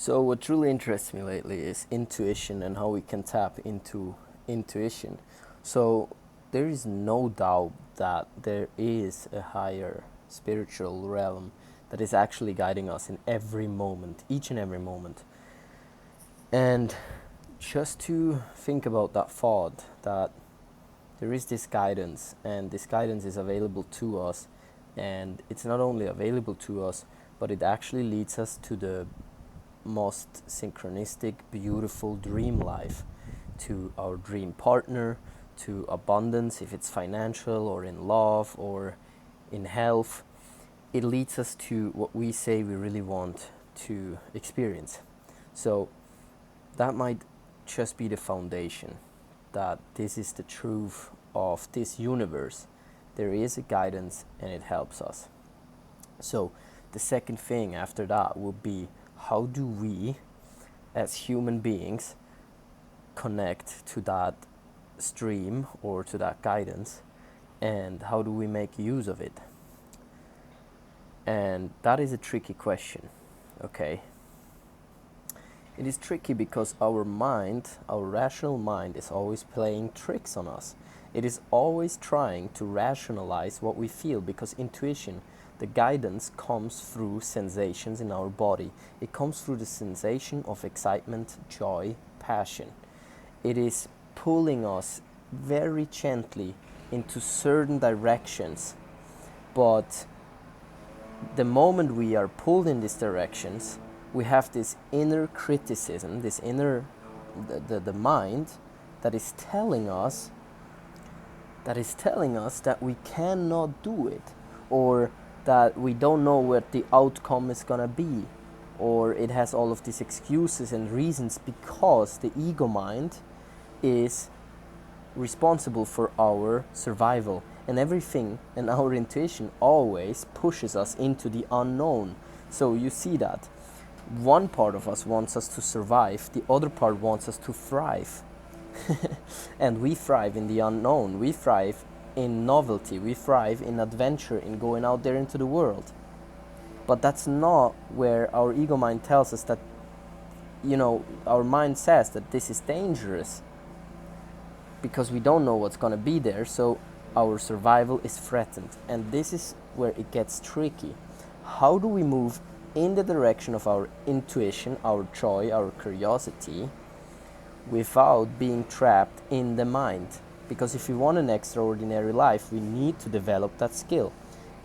So what truly interests me lately is intuition and how we can tap into intuition. So there is no doubt that there is a higher spiritual realm that is actually guiding us in every moment, each and every moment. And just to think about that thought that there is this guidance, and this guidance is available to us, and it's not only available to us, but it actually leads us to the most synchronistic, beautiful dream life, to our dream partner, to abundance, if it's financial or in love or in health. It leads us to what we say we really want to experience. So that might just be the foundation, that this is the truth of this universe. There is a guidance and it helps us. So the second thing after that would be, how do we as human beings connect to that stream or to that guidance, and how do we make use of it? And that is a tricky question. Okay, it is tricky because our mind, our rational mind, is always playing tricks on us. It is always trying to rationalize what we feel, because intuition, the guidance, comes through sensations in our body. It comes through the sensation of excitement, joy, passion. It is pulling us very gently into certain directions, but the moment we are pulled in these directions, we have this inner criticism, this inner, the mind that is telling us that we cannot do it, or that we don't know what the outcome is gonna be, or it has all of these excuses and reasons, because the ego mind is responsible for our survival and everything, and our intuition always pushes us into the unknown. So you see that one part of us wants us to survive, the other part wants us to thrive. And we thrive in the unknown, we thrive in novelty, we thrive in adventure, in going out there into the world. But that's not where our ego mind tells us that, our mind says that this is dangerous, because we don't know what's going to be there, so our survival is threatened. And this is where it gets tricky. How do we move in the direction of our intuition, our joy, our curiosity, without being trapped in the mind? Because if we want an extraordinary life, we need to develop that skill.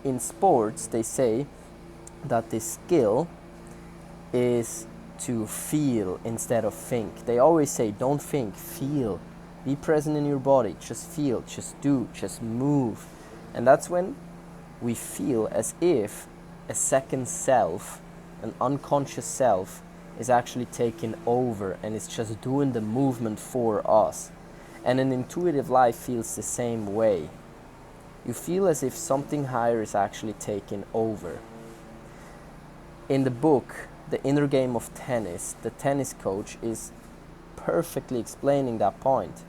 In sports, they say that this skill is to feel instead of think. They always say, don't think, feel. Be present in your body, just feel, just do, just move. And that's when we feel as if a second self, an unconscious self, is actually taking over and it's just doing the movement for us. And an intuitive life feels the same way. You feel as if something higher is actually taking over. In the book, The Inner Game of Tennis, the tennis coach is perfectly explaining that point.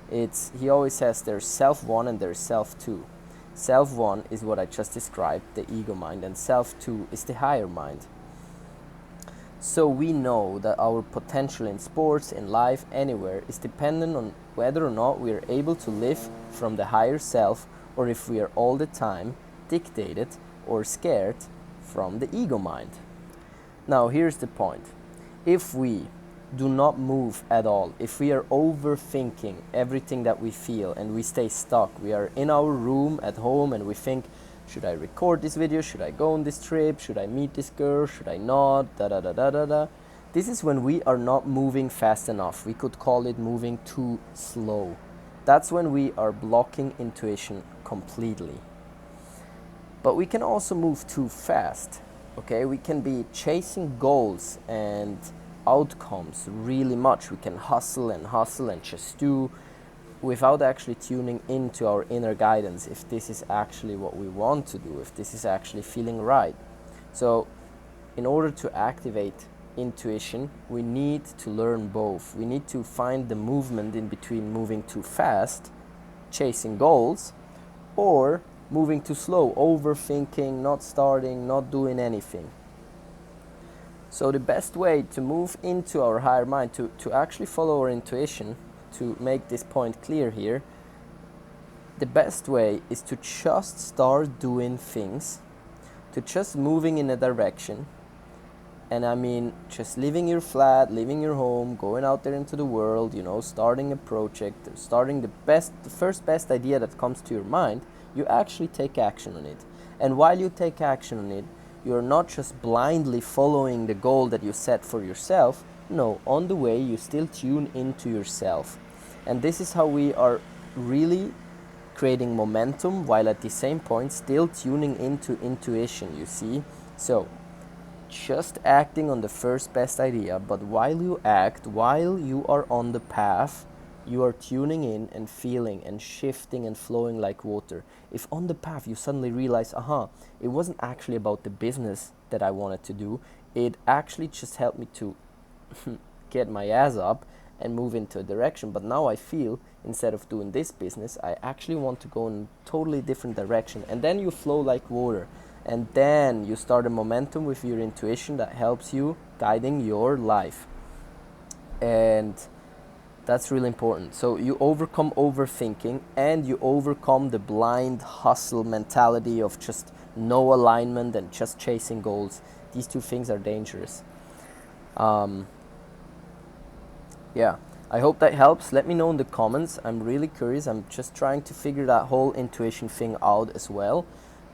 He always says there's self one and there's self two. Self one is what I just described, the ego mind, and self two is the higher mind. So we know that our potential in sports, in life, anywhere, is dependent on whether or not we are able to live from the higher self, or if we are all the time dictated or scared from the ego mind. Now here's the point. If we do not move at all, if we are overthinking everything that we feel and we stay stuck, we are in our room at home and we think, should I record this video? Should I go on this trip? Should I meet this girl? Should I not? Da da da da da da. This is when we are not moving fast enough. We could call it moving too slow. That's when we are blocking intuition completely. But we can also move too fast. Okay, we can be chasing goals and outcomes really much. We can hustle and just do, without actually tuning into our inner guidance, if this is actually what we want to do, if this is actually feeling right. So in order to activate intuition, we need to learn both. We need to find the movement in between moving too fast, chasing goals, or moving too slow, overthinking, not starting, not doing anything. So the best way to move into our higher mind, to actually follow our intuition, to make this point clear here, the best way is to just start doing things, to just moving in a direction. And I mean, just leaving your flat, leaving your home, going out there into the world, you know, starting a project, starting the first best idea that comes to your mind, you actually take action on it. And while you take action on it, you're not just blindly following the goal that you set for yourself. No, on the way, you still tune into yourself. And this is how we are really creating momentum, while at the same point still tuning into intuition, you see. So just acting on the first best idea, but while you act, while you are on the path, you are tuning in and feeling and shifting and flowing like water. If on the path you suddenly realize, it wasn't actually about the business that I wanted to do, it actually just helped me to get my ass up and move into a direction. But now I feel, instead of doing this business, I actually want to go in a totally different direction. And then you flow like water. And then you start a momentum with your intuition that helps you guiding your life. And that's really important. So you overcome overthinking, and you overcome the blind hustle mentality of just no alignment and just chasing goals. These two things are dangerous. Yeah, I hope that helps. Let me know in the comments. I'm really curious. I'm just trying to figure that whole intuition thing out as well.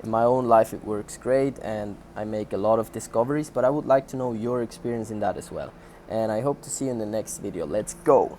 In my own life it works great and I make a lot of discoveries, but I would like to know your experience in that as well. And I hope to see you in the next video. Let's go!